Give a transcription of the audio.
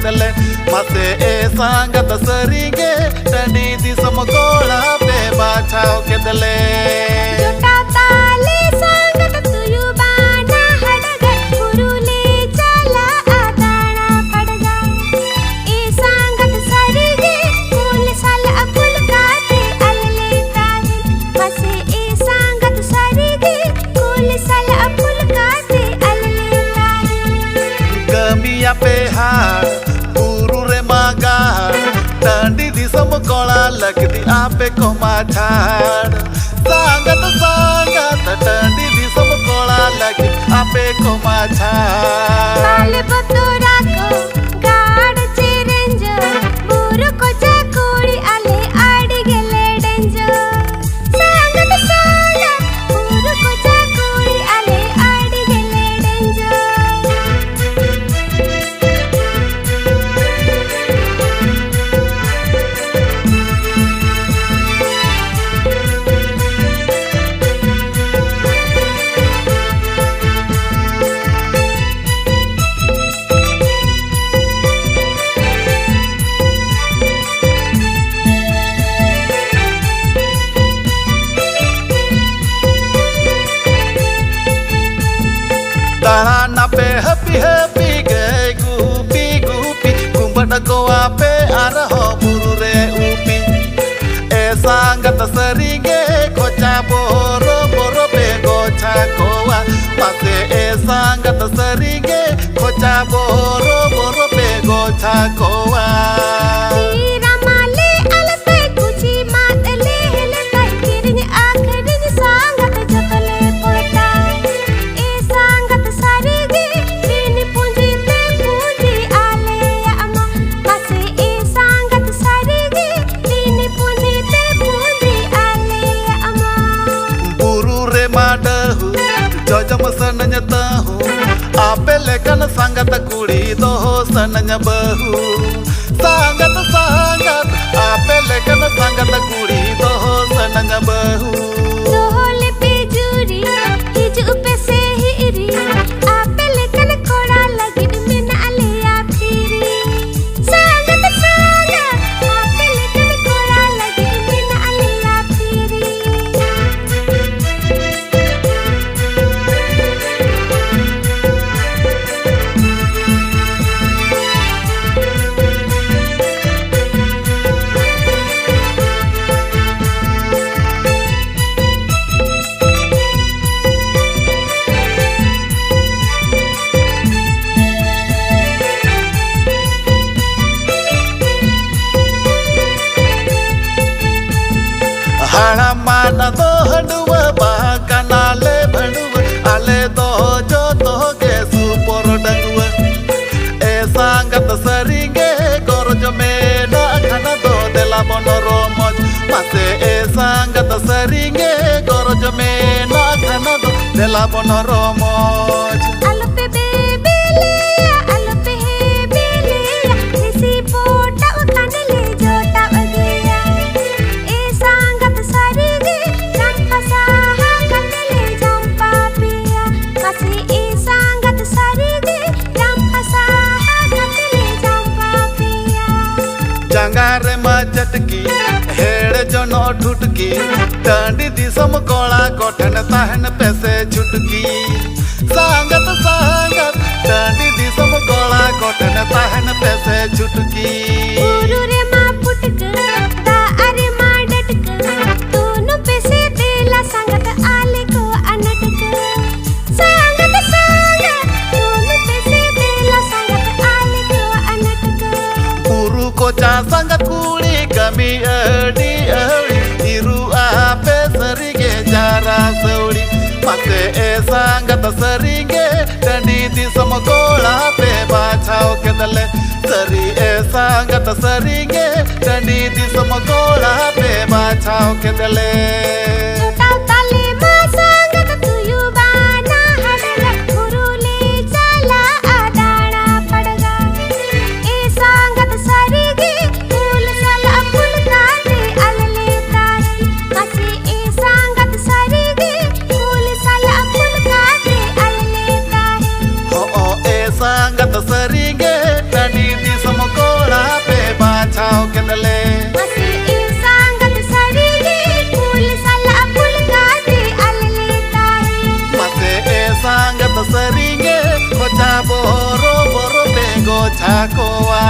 kedele mase e sangat seringe tani di semokola pe bachao kedele jota tale sangat tuyu bana hadaga kurule chala adana padga e sangat sarige kul sal apul kate alle tahi mase e sangat sarige kul sal apul kate alle tahi kami apehar guru re magar tandi di semokola lagdi ape ko machar sangat tandi di semokola lagi ape ko machar Pale batura ko gaad chirenj buru ko jakuri ale adi gele denj sangat buru ko jakuri ale adi gele denj Tahan ape happy gay gupi kumbada ko ape araho buru re upi e sangat seringe kocha boro pe gocha koa mase e sangat seringe kocha boro pe gocha koa ramale alpe kuchi mat le hele kai kirin akhirin sangat jakale pota e sangat sarige rini punji te punji ale ama mase e sangat sarige rini punji te punji ale ama buru re madahu jojam sananya tahu ape lekan sangat kudi doho sananya bahu sangat ape lekan sangat kudi doho sananya bahu dohole pe juri hiju pe se hiri ape lekan khoda lagi min ale aphiri sangat ape lekan khoda lagi min ale aphiri mana do haduwa bakanale bhaduwa ale do jo to ge supor danguwa e sangat saringe gorjo mena khana do dela bonoromoj mase e sangat saringe gorjo mena khana do dela bonoromoj alpe bebele alpe hebele risi pota kanale jota agya e sangat sarige rampasa kanale jampa piya mase e sangat sarige rampasa kanale jampa piya jangare majatki हेड़ जनो ठुटकी टांडी दी समकोला कोठन ताहन पैसे छुटकी सांगत टांडी दी समकोला कोठन ताहन पैसे छुटकी गुरु रे मां पुटक दा अरे मां डटक दोनों पैसे देला संगत आले को अनटक संगत दोनों पैसे देला संगत आले को अनटक गुरु को चा संगत कुड़ी कमी अड़ी इरु आपे सरिगे जरा सौड़ी मसे ए संगत सरिगे टंडी दी समकोला पे बाछाओ के दले सरी ए संगत सरिगे टंडी दी समकोला पे बाछाओ के दले छोटा ताले मां संगत तुयु बाना हडला गुरुले चला आदाना पड़गा ए संगत सरिगे फूल सल फूल काटे अलले ताही मसे ए संगत सरिगे फूल सल फूल काटे अलले ताही हो ए संगत सरिगे टंडी दी सम sangat seringe gocha boro boro be gocha kowa